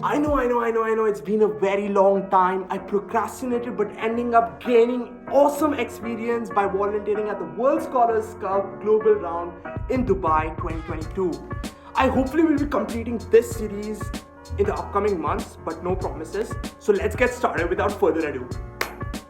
I know. It's been a very long time. I procrastinated, but ending up gaining awesome experience by volunteering at the World Scholars Cup Global Round in Dubai 2022. I hopefully will be completing this series in the upcoming months, but no promises. So let's get started without further ado.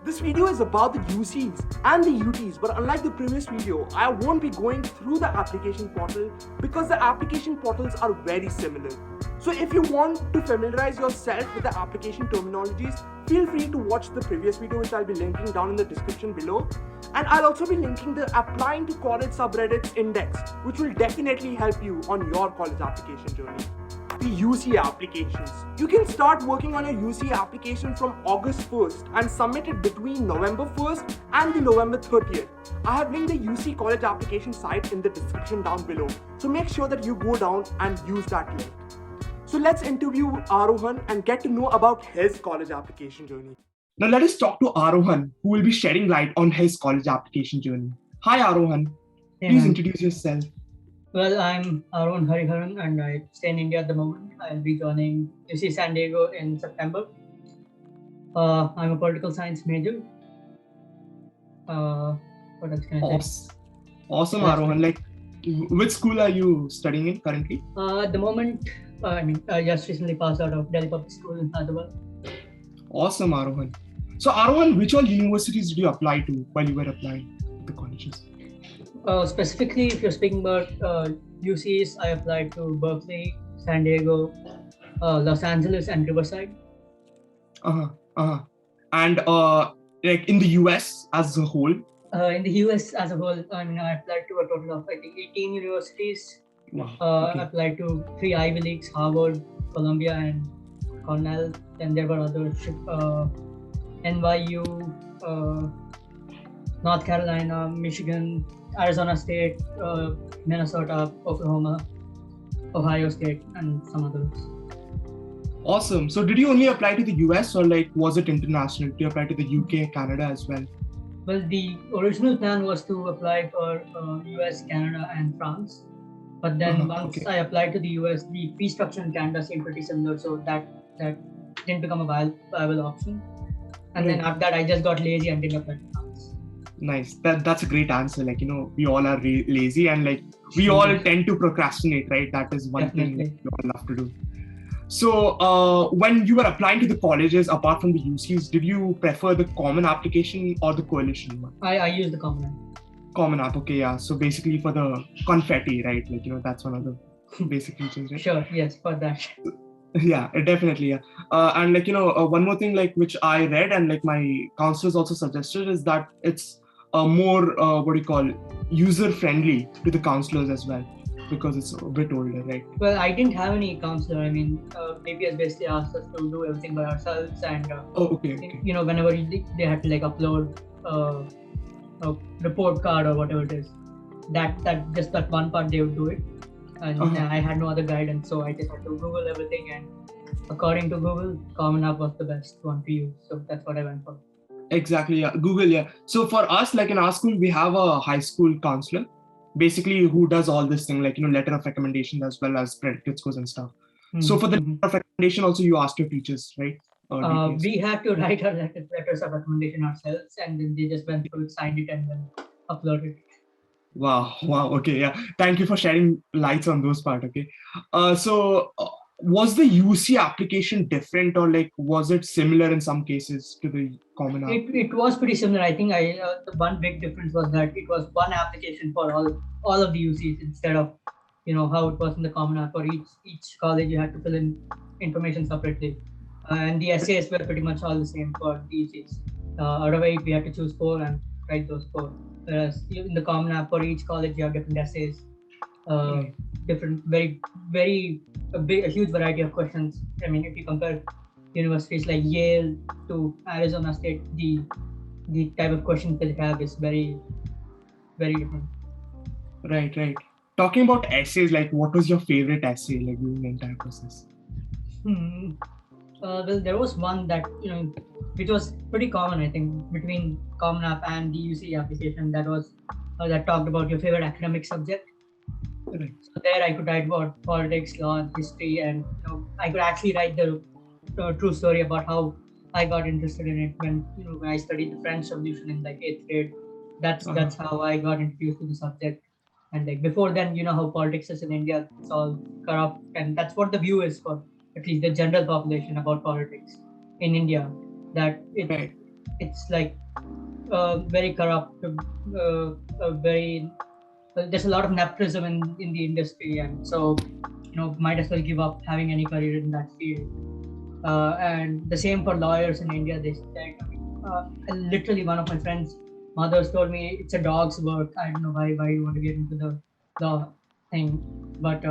This video is about the UCs and the UTs, but unlike the previous video, I won't be going through the application portal because the application portals are very similar. So if you want to familiarize yourself with the application terminologies, feel free to watch the previous video, which I'll be linking down in the description below. And I'll also be linking the applying to college subreddits index, which will definitely help you on your college application journey. The UC applications. You can start working on your UC application from August 1st and submit it between November 1st and the November 30th. I have linked the UC college application site in the description down below. So make sure that you go down and use that link. So let's interview Aarohan and get to know about his college application journey. Now let us talk to Aarohan, who will be shedding light on his college application journey. Hi Aarohan, please introduce yourself. Well, I'm Aarohan Hariharan and I stay in India at the moment. I'll be joining UC San Diego in September. I'm a political science major. What else can I say? Awesome, Aarohan. Like, which school are you studying in currently? At the moment, I just recently passed out of Delhi Public School in Hyderabad. Awesome, Aarohan. So, Aarohan, which all universities did you apply to while you were applying to the colleges? Specifically, if you're speaking about UCs, I applied to Berkeley, San Diego, Los Angeles, and Riverside. And like in the US as a whole? In the US as a whole, I applied to a total of 18 universities. Wow. I applied to 3 Ivy Leagues, Harvard, Columbia, and Cornell. Then there were others, NYU, North Carolina, Michigan, Arizona State, Minnesota, Oklahoma, Ohio State, and some others. Awesome. So did you only apply to the US or like was it international? Did you apply to the UK, Canada as well? Well, the original plan was to apply for US, Canada, and France. But then once I applied to the US, the fee structure in Canada seemed pretty similar, so that didn't become a viable option. And then after that, I just got lazy and didn't apply to France. Nice. That's a great answer. Like, we all are lazy and like we all tend to procrastinate, right? That is one thing that we all love to do. So when you were applying to the colleges, apart from the UCs, did you prefer the common application or the coalition one? I used the common app. Common app, okay, yeah. So basically for the confetti, right? Like, that's one of the basic features, right? Sure, yes, for that. Yeah, definitely, yeah. And like, one more thing like which I read and like my counselors also suggested is that it's more, user-friendly to the counselors as well, because it's a bit older, right? Well, I didn't have any counselor. BPS basically asked us to do everything by ourselves, and whenever they had to like upload a report card or whatever it is, that one part they would do it, and I had no other guidance, so I just had to Google everything, and according to Google, Common App was the best one to use, so that's what I went for. Exactly, yeah, Google, yeah. So for us, like in our school, we have a high school counselor, basically who does all this thing, like, letter of recommendation as well as predicate scores and stuff. So for the letter of recommendation also, you asked your teachers, right? We had to write our letters of recommendation ourselves, and then they just went through it, signed it, and then uploaded it. Wow, okay, yeah. Thank you for sharing lights on those parts, okay. Was the UC application different or like was it similar in some cases to the common app? It was pretty similar. I think the one big difference was that it was one application for all of the UCs instead of how it was in the common app. For each college you had to fill in information separately, and the essays were pretty much all the same for the UCs. Out of 8 we had to choose 4 and write those 4. Whereas in the common app for each college you have different essays. Different, a huge variety of questions. If you compare universities like Yale to Arizona State, the type of questions they have is very, very different. Right. Talking about essays, like what was your favorite essay like during the entire process? Well, there was one that which was pretty common, I think, between Common App and the UC application. That talked about your favorite academic subject. Right. So there I could write about politics, law, and history, and I could actually write the true story about how I got interested in it when I studied the French Revolution in like 8th grade. That's how I got introduced to the subject. And like before then, how politics is in India, it's all corrupt, and that's what the view is for at least the general population about politics in India. That Right. it's like very corrupt, very there's a lot of nepotism in the industry, and so might as well give up having any career in that field. And the same for lawyers in India. They said, literally, one of my friends' mothers told me it's a dog's work. I don't know why you want to get into the law thing, but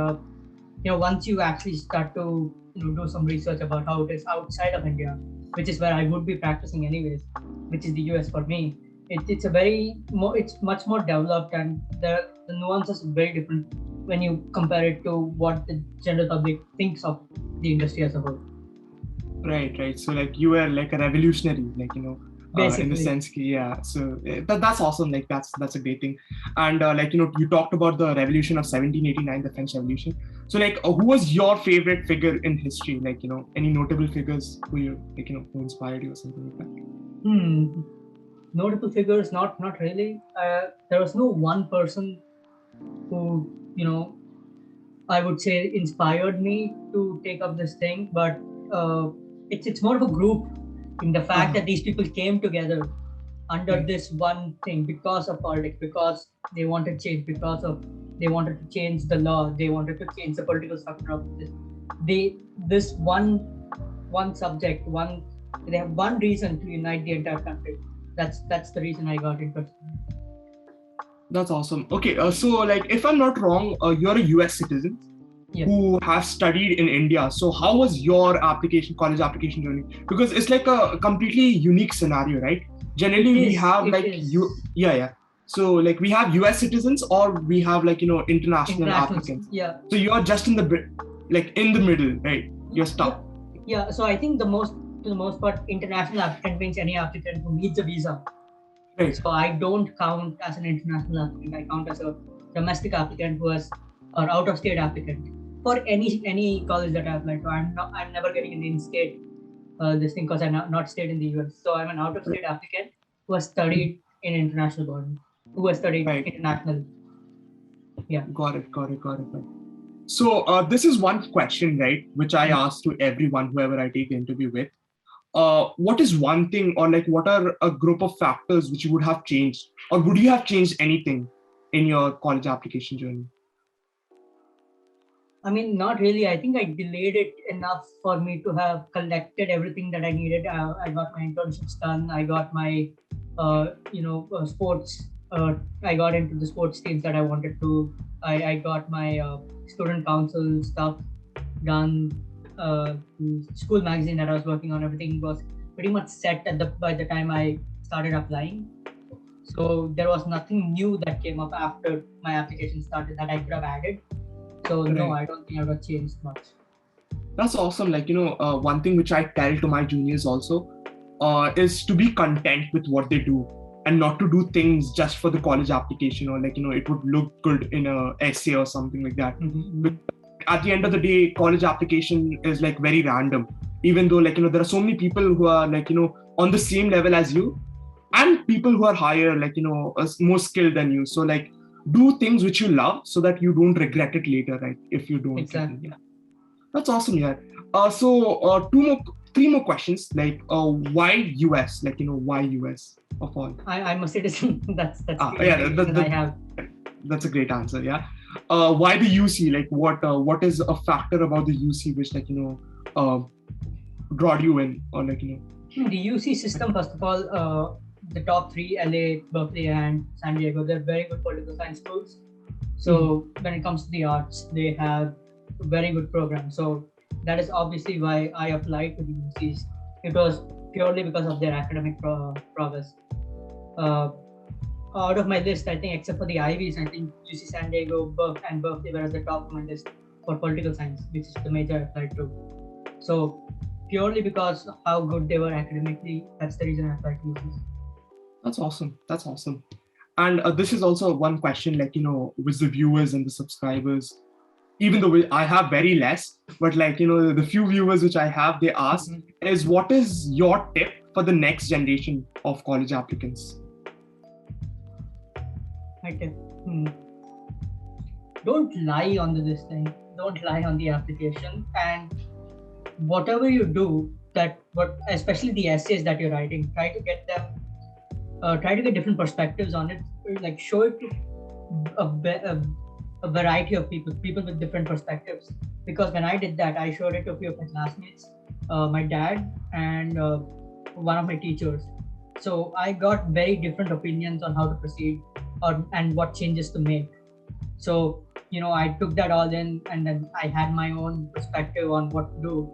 once you actually start to do some research about how it is outside of India, which is where I would be practicing anyways, which is the US for me. It's a it's much more developed, and the nuances are very different when you compare it to what the general public thinks of the industry as a whole. Right. So like you were like a revolutionary, like in the Basically. sense, yeah. So that's awesome. Like that's a great thing. And like you talked about the revolution of 1789, the French Revolution. So like, who was your favorite figure in history? Like any notable figures who you like who inspired you or something like that? Notable figures, not really. There was no one person who I would say inspired me to take up this thing, but it's more of a group in the fact that these people came together under this one thing because of politics, because they wanted change, because of they wanted to change the law, they wanted to change the political structure of this. This one subject, they have one reason to unite the entire country. That's the reason I got interested. That's awesome. Okay, so like if I'm not wrong, you're a US citizen. Yes. Who have studied in India. So how was your college application journey? Because it's like a completely unique scenario, right? Generally, we have So like we have US citizens or we have like international applicants. Yeah. So you're just in the middle, right? You're stuck. Yeah. So I think to the most part, international applicant means any applicant who needs a visa. Right. So I don't count as an international applicant. I count as a domestic applicant or out of state applicant for any college that I apply to. I'm never getting an in-state this thing because I'm not stayed in the US. So I'm an out of state applicant who has studied in international body, who has studied international. Yeah. Got it. So this is one question, right, which I ask to everyone, whoever I take the interview with. What is one thing, or like what are a group of factors which you would have changed, or would you have changed anything in your college application journey? I mean, not really. I think I delayed it enough for me to have collected everything that I needed. I got my internships done. I got my, sports. I got into the sports teams that I wanted to. I got my student council stuff done. School magazine that I was working on, everything was pretty much set by the time I started applying. So there was nothing new that came up after my application started that I could have added. So no, I don't think I would have changed much. That's awesome. Like, one thing which I tell to my juniors also is to be content with what they do and not to do things just for the college application or like, it would look good in a essay or something like that. But at the end of the day, college application is like very random, even though like, there are so many people who are like, on the same level as you and people who are higher, like, more skilled than you. So like, do things which you love so that you don't regret it later, right? If you don't. Exactly. Yeah. That's awesome, yeah. Three more questions. Like, why US? Like, why US of all? I'm a citizen. that's I have. That's a great answer. Yeah. Why the UC? Like, what is a factor about the UC which like brought you in, or like The UC system, first of all, the top three, LA, Berkeley, and San Diego, they're very good political science schools. So when it comes to the arts, they have a very good program. So that is obviously why I applied to the UCs. It was purely because of their academic prowess. Out of my list, I think, except for the Ivies, I think UC San Diego, and Berkeley were at the top of my list for political science, which is the major I applied to. So purely because of how good they were academically, that's the reason I applied to UCs. That's awesome. And this is also one question, like, with the viewers and the subscribers, even though I have very less, but like, the few viewers which I have, they ask is, what is your tip for the next generation of college applicants? Okay. Don't lie on this thing. Don't lie on the application. And whatever you do, especially the essays that you're writing, try to get different perspectives on it. Like show it to a variety of people with different perspectives. Because when I did that, I showed it to a few of my classmates, my dad, and one of my teachers. So I got very different opinions on how to proceed and what changes to make. So, I took that all in, and then I had my own perspective on what to do.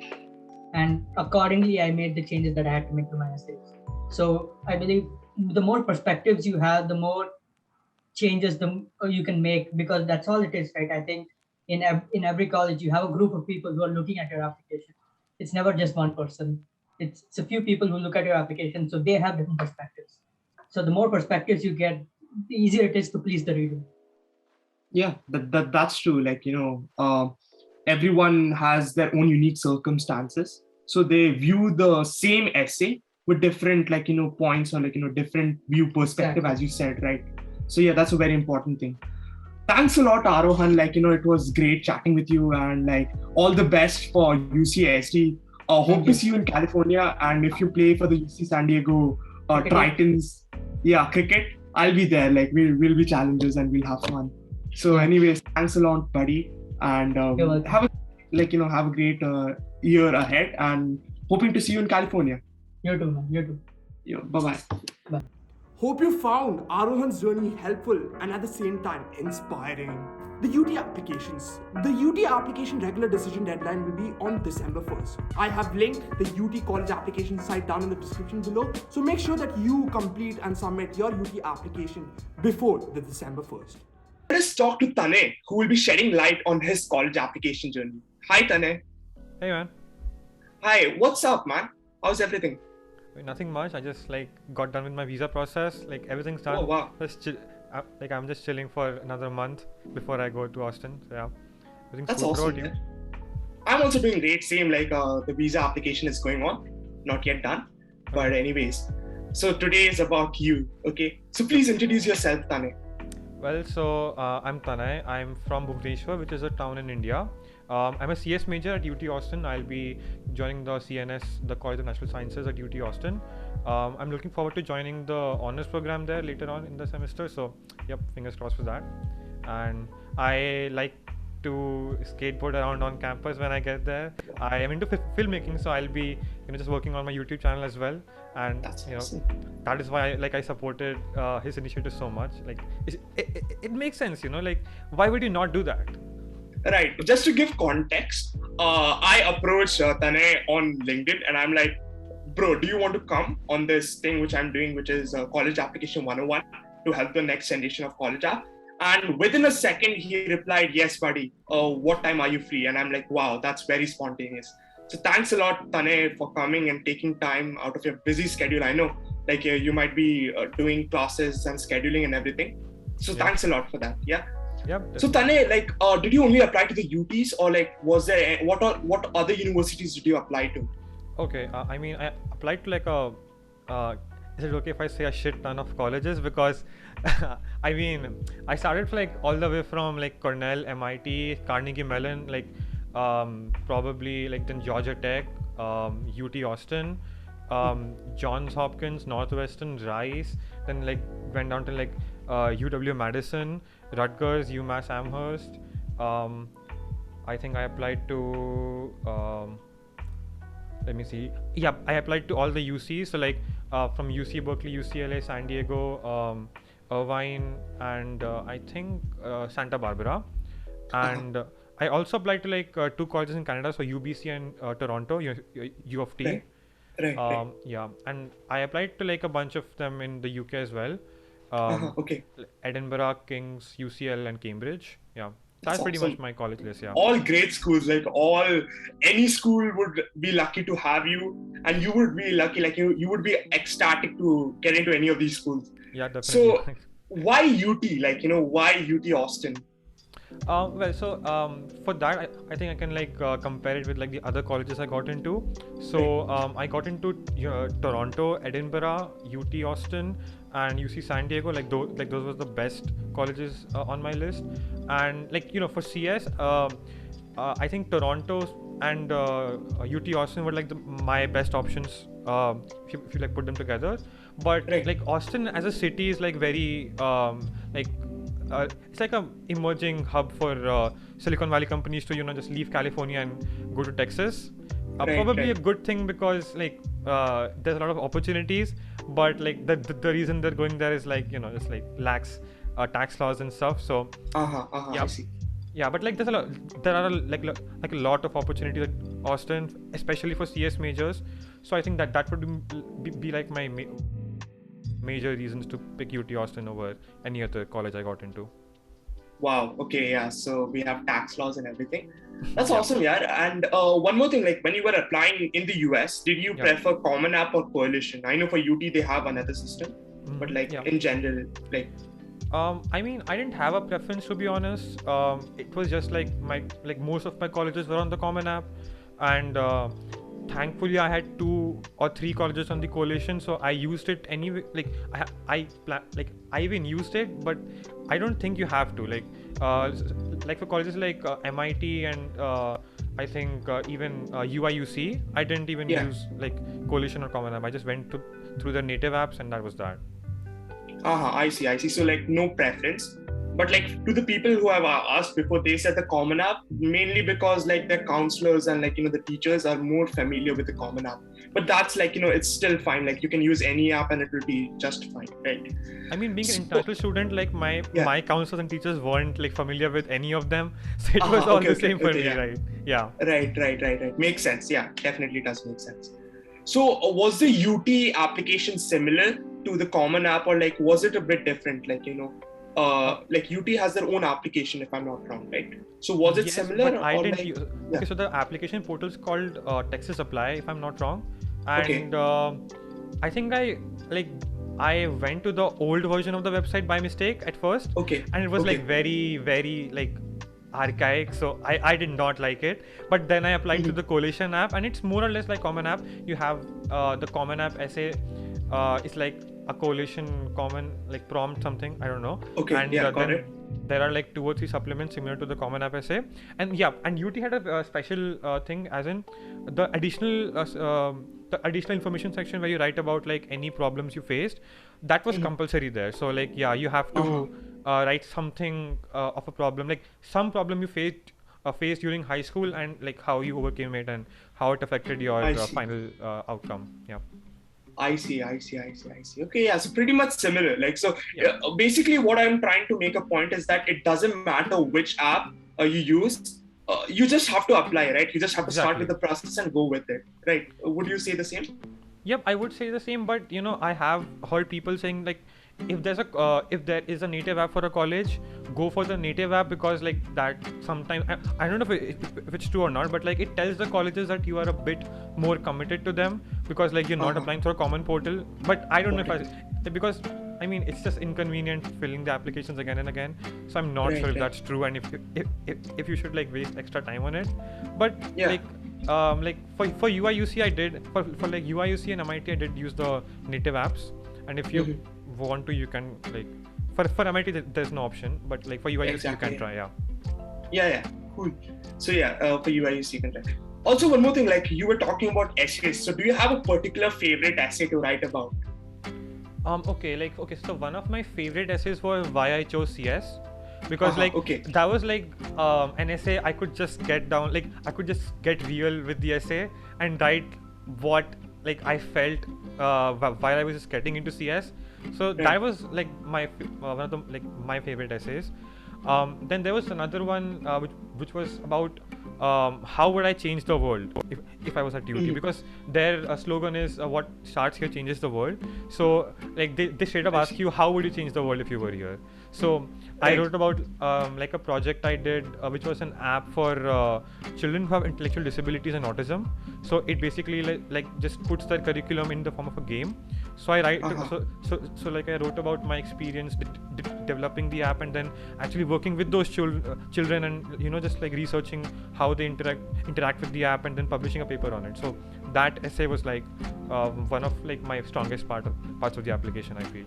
And accordingly, I made the changes that I had to make to my essays. So I believe the more perspectives you have, the more changes you can make, because that's all it is, right? I think in every college, you have a group of people who are looking at your application. It's never just one person. It's a few people who look at your application, so they have different perspectives. So the more perspectives you get, the easier it is to please the reader. Yeah, that's true. Like, everyone has their own unique circumstances. So they view the same essay with different, like, points, or like, different view perspective, Exactly. as you said, right? So yeah, that's a very important thing. Thanks a lot, Aarohan. Like, it was great chatting with you, and like all the best for UCSD. Hope to see you in California. And if you play for the UC San Diego Tritons, cricket, I'll be there. Like we'll be challengers and we'll have fun. So anyways, thanks a lot, buddy. And have a great year ahead, and hoping to see you in California. You too, man. You too. Yeah, bye-bye. Bye. Hope you found Aarohan's journey helpful and at the same time inspiring. The UT applications. The UT application regular decision deadline will be on December 1st. I have linked the UT college application site down in the description below, so make sure that you complete and submit your UT application before the December 1st. Let us talk to Tanay, who will be shedding light on his college application journey. Hi, Tanay. Hey, man. Hi, what's up, man? How's everything? Nothing much. I just got done with my visa process. Like everything's done. Oh, wow. I'm just chilling for another month before I go to Austin. So yeah, everything's That's cool. awesome. What about you? I'm also doing great. Same, like the visa application is going on, not yet done. But anyways, so today is about you. Okay, so please introduce yourself, Tanay. Well, so I'm Tanay. I'm from Bhubaneswar, which is a town in India. I'm a CS major at UT Austin. I'll be joining the CNS, the College of Natural Sciences at UT Austin. I'm looking forward to joining the honors program there later on in the semester. So, yep, fingers crossed for that. And I like to skateboard around on campus when I get there. I am into filmmaking, so I'll be just working on my YouTube channel as well. And awesome. That is why I supported his initiative so much. Like it makes sense, like why would you not do that? Right. Just to give context, I approached Tanay on LinkedIn, and I'm like, bro, do you want to come on this thing which I'm doing, which is College Application 101, to help the next generation of college app? And within a second, he replied, yes, buddy. What time are you free? And I'm like, wow, that's very spontaneous. So thanks a lot, Tanay, for coming and taking time out of your busy schedule. I know, like, you might be doing classes and scheduling and everything. So thanks a lot for that. Yeah. Yep. So Tanay, like, did you only apply to the UTs, or like, was there what other universities did you apply to? Okay, I applied to like is it okay if I say a shit ton of colleges? Because I started like all the way from like Cornell, MIT, Carnegie Mellon, like probably like then Georgia Tech, UT Austin, Johns Hopkins, Northwestern, Rice, then like went down to like UW Madison, Rutgers, UMass Amherst. I think I applied to let me see. Yeah, I applied to all the UCs. So like from UC Berkeley, UCLA, San Diego, Irvine, and I think Santa Barbara. And I also applied to like 2 colleges in Canada, so UBC and Toronto, U of T. Right. Yeah, and I applied to like a bunch of them in the UK as well. Okay. Edinburgh, King's, UCL, and Cambridge. Yeah. That's pretty awesome. Much my college list, yeah. All great schools, like any school would be lucky to have you, and you would be lucky, like you would be ecstatic to get into any of these schools. Yeah, definitely. So why UT? Like, why UT Austin? Well, so for that, I think I can compare it with like the other colleges I got into. So I got into Toronto, Edinburgh, UT Austin, and UC San Diego. Those were the best colleges on my list. And for CS, I think Toronto and UT Austin were like my best options if you like put them together. But like Austin as a city is like very it's like a emerging hub for Silicon Valley companies to just leave California and go to Texas. Probably a good thing because there's a lot of opportunities, but like the reason they're going there is just like lax tax laws and stuff. So yeah, I see. Yeah, but like there are like a lot of opportunities at Austin, especially for CS majors. So I think that would be like my major reasons to pick UT Austin over any other college I got into. Wow. Okay. Yeah. So we have tax laws and everything. That's awesome. Yeah. And one more thing, like when you were applying in the US, did you prefer Common App or Coalition? I know for UT they have another system, but like in general, like. I mean, I didn't have a preference, to be honest. It was just like most of my colleges were on the Common App, and thankfully I had 2 or 3 colleges on the Coalition, so I used it anyway. I even used it, but I don't think you have to. Like for colleges like MIT and I think even UIUC, I didn't even use like Coalition or Common App. I just went through the native apps, and that was that. I see. So like no preference. But like to the people who have asked before, they said the Common App mainly because like their counselors and the teachers are more familiar with the Common App. But that's it's still fine. Like you can use any app and it will be just fine, right? I mean, being an international student, like my counselors and teachers weren't like familiar with any of them, so it was all the same for me, right? Yeah. Right. Makes sense. Yeah, definitely does make sense. So was the UT application similar to the Common App, or like was it a bit different? Like like UT has their own application, if I'm not wrong, right? So was it similar? But I didn't use. Okay, so the application portal is called Texas Apply, if I'm not wrong, and I think I went to the old version of the website by mistake at first. And it was like very, very like archaic, so I did not like it. But then I applied to the Coalition app, and it's more or less like Common App. You have the Common App essay. It's like a Coalition common like prompt something, I don't know. And got it. There are like 2 or 3 supplements similar to the Common App essay, and UT had a special thing, as in the additional information section where you write about like any problems you faced. That was compulsory there. So like you have to write something of a problem, like some problem you faced during high school, and like how you overcame it and how it affected your final outcome. I see. Okay, yeah, so pretty much similar. Like, so basically what I'm trying to make a point is that it doesn't matter which app you use, you just have to apply, right? You just have to start with the process and go with it, right? Would you say the same? Yep, I would say the same, but I have heard people saying like, if there is a native app for a college, go for the native app, because like that sometimes I don't know if it's true or not, but like it tells the colleges that you are a bit more committed to them, because like you're not applying through a common portal. But I don't know because I mean it's just inconvenient filling the applications again and again, so I'm not sure if that's true, and if you should like waste extra time on it. But like for UIUC I did, for like UIUC and MIT I did use the native apps, and if you want to, you can like for MIT there's no option, but like for UIUC you can try. Cool. So for UIUC you can try. Also, one more thing, like you were talking about essays, so do you have a particular favorite essay to write about? So one of my favorite essays was why I chose CS, because that was like an essay I could just get down, like I could just get real with the essay and write what like I felt while I was just getting into CS. So that was like my one of the like my favorite essays. Then there was another one which was about how would I change the world if I was at UT, because their slogan is what starts here changes the world. So like they straight up ask you, how would you change the world if you were here? So I Right. wrote about like a project I did, which was an app for children who have intellectual disabilities and autism. So it basically like just puts their curriculum in the form of a game. So I write, so like I wrote about my experience developing the app, and then actually working with those children, and just like researching how they interact with the app, and then publishing a paper on it. So that essay was like one of like my strongest parts of the application, I feel.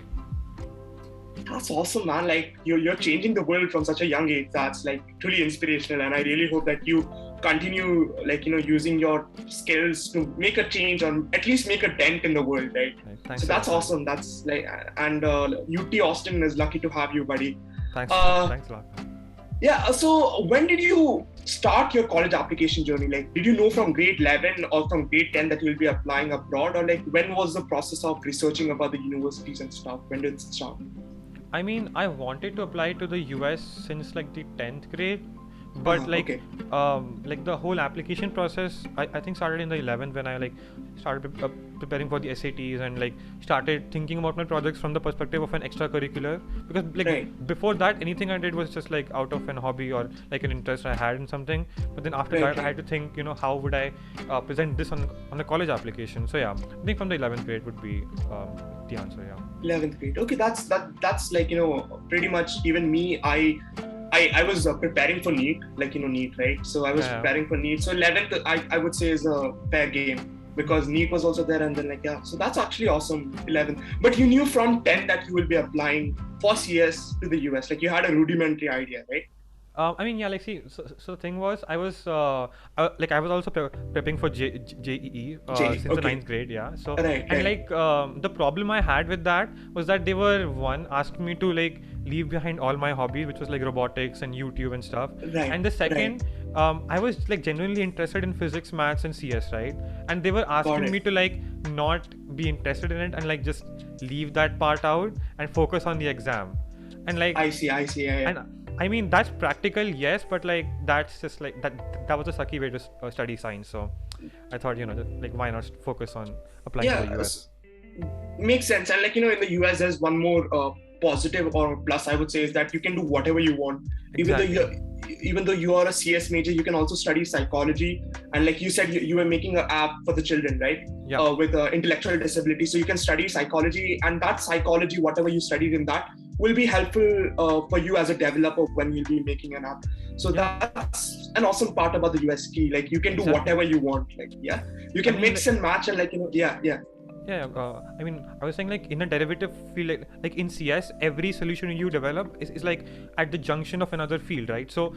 That's awesome, man. Like you're changing the world from such a young age. That's like truly inspirational, and I really hope that you continue like using your skills to make a change, or at least make a dent in the world, right? Thanks So that's awesome. That's like, and UT Austin is lucky to have you, buddy. Thanks a lot. Yeah. So when did you start your college application journey? Like, did you know from grade 11 or from grade 10 that you'll be applying abroad, or like when was the process of researching about the universities and stuff? When did it start? I mean, I wanted to apply to the US since like the 10th grade, but like the whole application process I think started in the 11th, when I like started preparing for the SATs, and like started thinking about my projects from the perspective of an extracurricular, because like before that anything I did was just like out of an hobby or like an interest I had in something. But then after that I had to think, how would I present this on a college application. So yeah, I think from the 11th grade would be the answer. Yeah, 11th grade. Okay, that's like pretty much even me. I was preparing for NEET, like NEET, right? So I was preparing for NEET. So 11th I would say is a fair game, because NEET was also there, and then like so that's actually awesome. 11th, but you knew from 10 that you will be applying for CS to the US. Like you had a rudimentary idea, right? I mean, yeah, like, see, so the thing was, I was like, I was also prepping for JEE since the 9th grade, yeah. So, like, the problem I had with that was that they were, asking me to like leave behind all my hobbies, which was like robotics and YouTube and stuff. And the second, I was like genuinely interested in physics, maths, and CS, right? And they were asking me to like not be interested in it and like just leave that part out and focus on the exam. And like, I see. And I mean, that's practical, yes, but like that's just like that was a sucky way to study science. So I thought, like, why not focus on applying to the US? Makes sense. And like in the US, there's one more positive or plus, I would say, is that you can do whatever you want. Exactly. Even though you are a CS major, you can also study psychology. And like you said, you were making an app for the children, right? Yeah. With intellectual disability. So you can study psychology, and that psychology, whatever you studied in that, will be helpful for you as a developer when you'll be making an app. So that's an awesome part about the US key. Like you can do whatever you want. Like you can mix and match, and like I mean, I was saying, like, in a derivative field, like in CS, every solution you develop is like at the junction of another field, right? So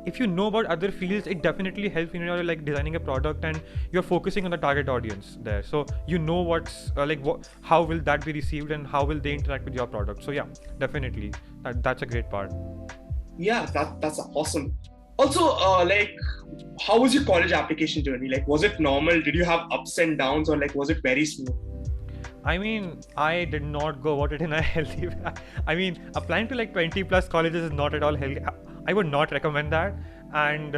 if you know about other fields, it definitely helps when you're like designing a product and you're focusing on the target audience there. So what's how will that be received and how will they interact with your product. So yeah, definitely that's a great part. Yeah, that's awesome. Also, like, how was your college application journey? Like, was it normal? Did you have ups and downs, or like was it very smooth? I mean, I did not go about it in a healthy way. I mean, applying to like 20 plus colleges is not at all healthy. I would not recommend that. And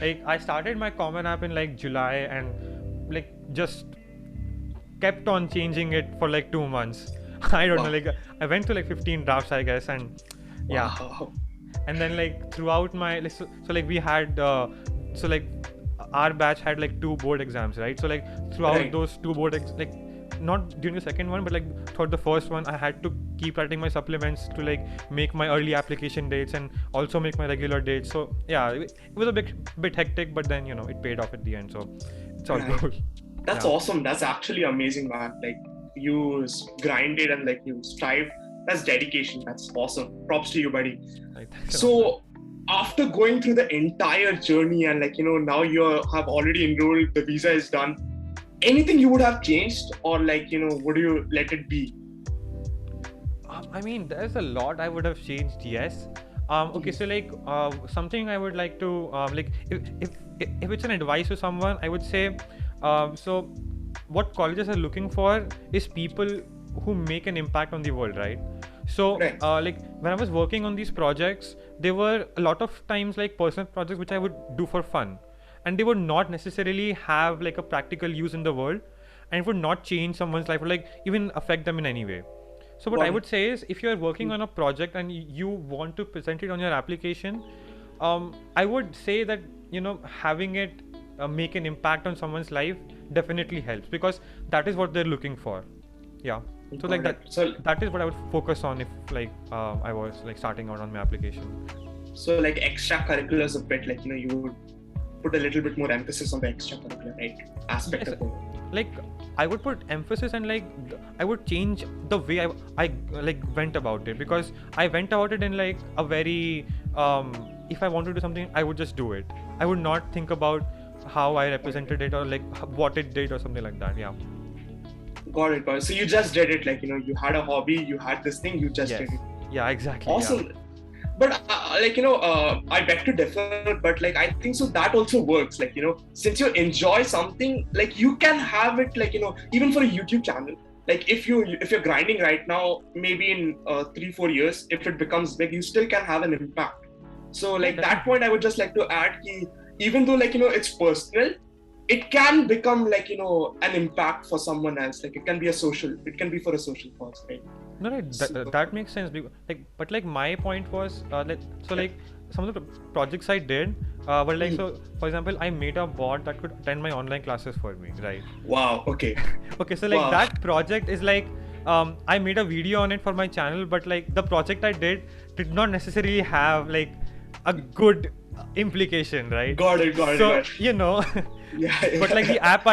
like, I started my Common App in like July, and like just kept on changing it for like 2 months. I don't know, like I went to like 15 drafts, I guess, and yeah. And then like throughout my so like we had so like our batch had like 2 board exams, right? So like throughout those 2 board like not during the second one, but like throughout the first one, I had to keep writing my supplements to like make my early application dates and also make my regular dates. So yeah, it was a bit hectic, but then it paid off at the end, so it's all good. That's awesome. That's actually amazing, man. Like you grinded and like you strived. That's dedication. That's awesome. Props to you, buddy. So after going through the entire journey and like now you have already enrolled, the visa is done, anything you would have changed, or like would you let it be? I mean, there's a lot I would have changed, yes. Okay, so like something I would like to like if it's an advice to someone, I would say so what colleges are looking for is people who make an impact on the world, right? So like when I was working on these projects, there were a lot of times like personal projects which I would do for fun, and they would not necessarily have like a practical use in the world, and it would not change someone's life or like even affect them in any way. So what Got I it. would say is, if you're working on a project and you want to present it on your application, I would say that having it make an impact on someone's life definitely helps, because that is what they're looking for. Yeah. So like Got that. it. So That is what I would focus on if I was like starting out on my application. so like extracurriculars a bit, like you would put a little bit more emphasis on the extracurricular, right, aspect Yes, of it. like I would put emphasis, and like I would change the way I like went about it, because I went about it in like a very if I want to do something, I would just do it. I would not think about how I represented it, or like what it did or something like that. Yeah. Got it, got it. So you just did it, like you had a hobby, you had this thing, you just Yes. did it. Yeah, exactly. Yeah. Awesome. But I beg to differ, but like I think so that also works. Like since you enjoy something, like you can have it, like even for a YouTube channel. Like if you're grinding right now, maybe in 3-4 years, if it becomes big, you still can have an impact. So like that point, I would just like to add, even though like it's personal, it can become like an impact for someone else. Like it can be for a social cause, right? No, right. That makes sense. But like my point was, like some of the projects I did, were like, so for example, I made a bot that could attend my online classes for me, right? Wow. Okay. Okay, so like Wow. that project is like, I made a video on it for my channel, but like the project I did not necessarily have like a good implication, right? Got it. So Yeah. but like the app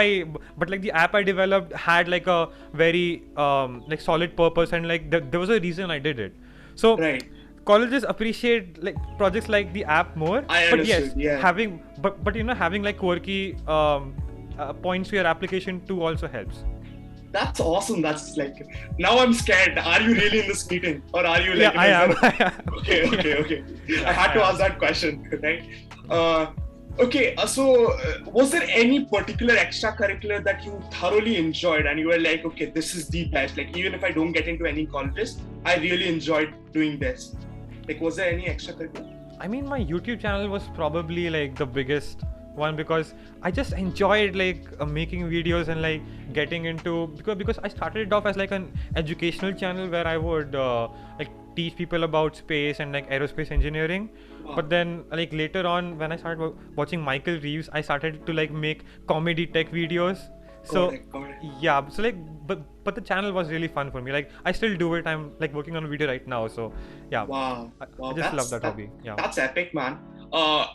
I developed had like a very like solid purpose, and like there was a reason I did it. So Right. colleges appreciate like projects like the app more. I but yes, understood, yeah. having having like quirky points to your application too also helps. That's awesome. That's like, now I'm scared. Are you really in this meeting, or are you like? Yeah, I am. Okay. Yeah, I had to I am. ask that question, right? Okay. So, was there any particular extracurricular that you thoroughly enjoyed, and you were like, okay, this is the best. Like, even if I don't get into any colleges, I really enjoyed doing this. Like, was there any extracurricular? I mean, my YouTube channel was probably like the biggest one, because I just enjoyed like making videos and like getting into, because I started it off as like an educational channel where I would like teach people about space and like aerospace engineering. Wow. But then like later on, when I started watching Michael Reeves, I started to like make comedy tech videos. So Got it. yeah, so like but the channel was really fun for me. Like I still do it. I'm like working on a video right now. So yeah. Wow. I just love that hobby. Yeah. That's epic, man.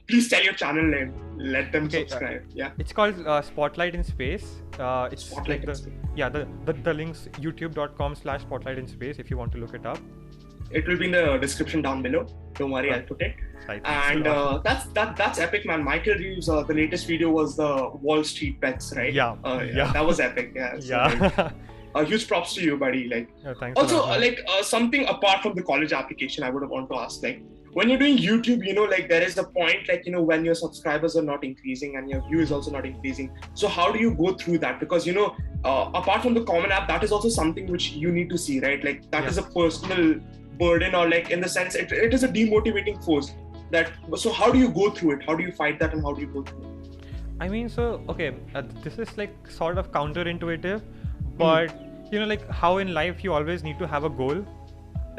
Please tell your channel name. Let them Okay, subscribe. Yeah. It's called Spotlight in Space. It's Spotlight like in Space. the links youtube.com/spotlight in space if you want to look it up. It will be in the description down below. Don't worry, Right. I'll put it. Right. And that's epic, man. Michael Reeves. The latest video was the Wall Street bets, right? Yeah. Yeah. That was epic. Yeah. So, Yeah. like, huge props to you, buddy. Like, Yeah, thanks a also lot, man. like something apart from the college application, I would want to ask, like, when you're doing YouTube, like there is a point, like when your subscribers are not increasing and your view is also not increasing. So how do you go through that? Because apart from the common app, that is also something which you need to see, right? Like that is a personal burden, or like in the sense it is a demotivating force. So how do you go through it? How do you fight that, and how do you go through it? I mean, so okay, this is like sort of counterintuitive, but like how in life you always need to have a goal.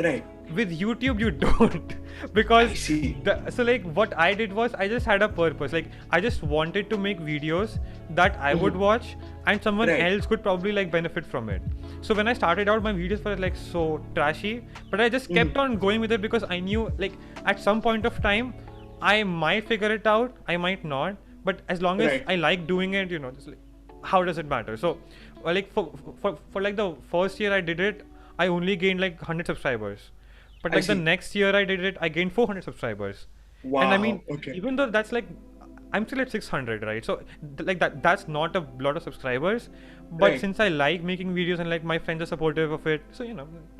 Right. With YouTube you don't, because I see. So like what I did was I just had a purpose. Like I just wanted to make videos that I would watch and someone Right. else could probably like benefit from it. So when I started out, my videos were like so trashy, but I just kept on going with it because I knew like at some point of time I might figure it out, I might not, but as long as Right. I like doing it, just like, how does it matter? So like for like the first year I did it, I only gained like 100 subscribers. But I like the see. next year I did it, I gained 400 subscribers. Wow. And I mean, okay. even though that's like, I'm still at 600, right? So like that's not a lot of subscribers. But Right. since I like making videos and like my friends are supportive of it, so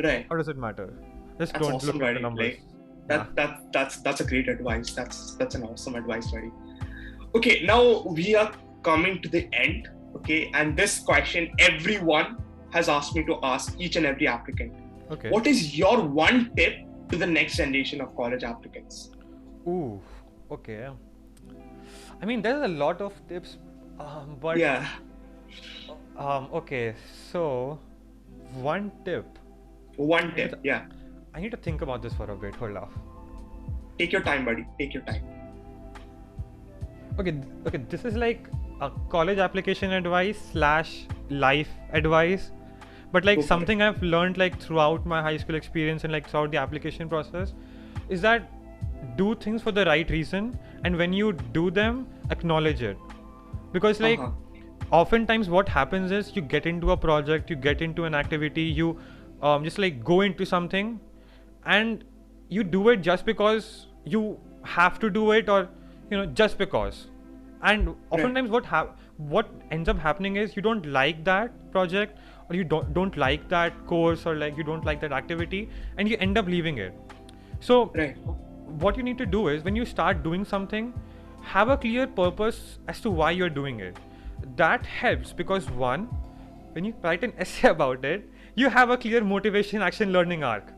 Right. how does it matter? Just That's don't awesome, look at the buddy. numbers. Like, that's a great advice. That's an awesome advice, buddy. Okay, now we are coming to the end. Okay, and this question everyone has asked me to ask each and every applicant. Okay. What is your one tip to the next generation of college applicants? Ooh, okay. I mean, there's a lot of tips, but Yeah. okay. So, one tip. One tip, yeah. I need to think about this for a bit. Hold off. Take your time, buddy. Take your time. Okay. This is like a college application advice / life advice, but like Go for something I've learned like throughout my high school experience and like throughout the application process is that do things for the right reason, and when you do them, acknowledge it. Because like oftentimes what happens is you get into a project, you get into an activity, you just like go into something, and you do it just because you have to do it, or just because. And oftentimes what ends up happening is you don't like that project, or you don't like that course, or like you don't like that activity, and you end up leaving it. So what you need to do is when you start doing something, have a clear purpose as to why you're doing it. That helps because one, when you write an essay about it, you have a clear motivation, action, learning arc.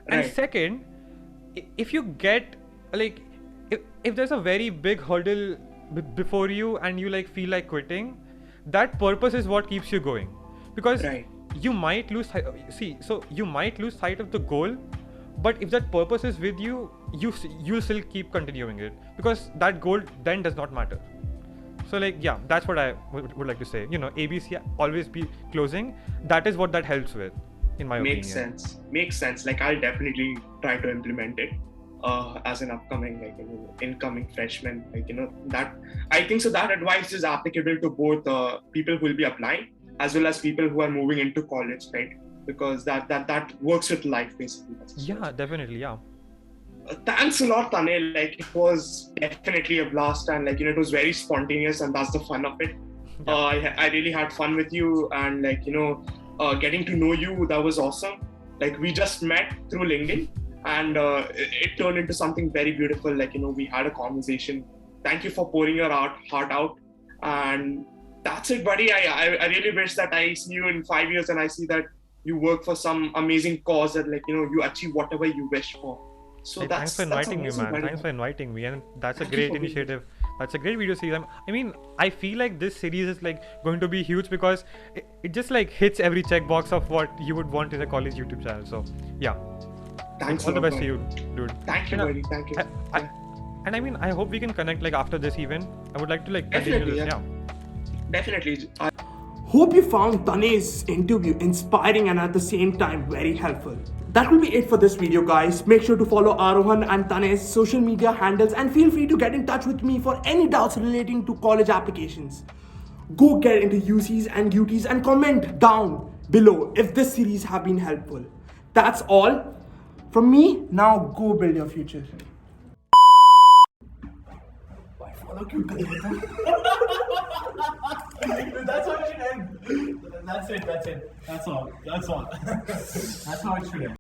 And second, if you get like, if there's a very big hurdle before you and you like feel like quitting, that purpose is what keeps you going. Because you might lose you might lose sight of the goal, but if that purpose is with you, you'll still keep continuing it, because that goal then does not matter. So like, yeah, that's what I would like to say. ABC always be closing. That is what that helps with, in my opinion. Makes sense. Like, I'll definitely try to implement it as an upcoming incoming freshman. That I think so. That advice is applicable to both people who will be applying as well as people who are moving into college, right? Because that works with life basically. Yeah, definitely. Yeah. Thanks a lot, Tanay. Like, it was definitely a blast, and it was very spontaneous, and that's the fun of it. I really had fun with you, and getting to know you, that was awesome. Like, we just met through LinkedIn, and it turned into something very beautiful. We had a conversation. Thank you for pouring your heart out, and that's it, buddy. I really wish that I see you in 5 years and I see that you work for some amazing cause, and you achieve whatever you wish for. So thanks for inviting me, man. Thanks for inviting me, and that's a great initiative. That's a great video series. I mean, I feel like this series is like going to be huge because it just like hits every checkbox of what you would want in a college YouTube channel. So yeah, thanks. All the best to you, dude. Thank you, buddy. Thank you. And I mean, I hope we can connect like after this event. I would like to like continue this. Yeah. Definitely. Hope you found Tanay's interview inspiring and at the same time very helpful. That will be it for this video, guys. Make sure to follow Aarohan and Tanay's social media handles, and feel free to get in touch with me for any doubts relating to college applications. Go get into UCs and UTs and comment down below if this series have been helpful. That's all from me. Now go build your future. That's how it should end. That's it. That's all. That's how it should end.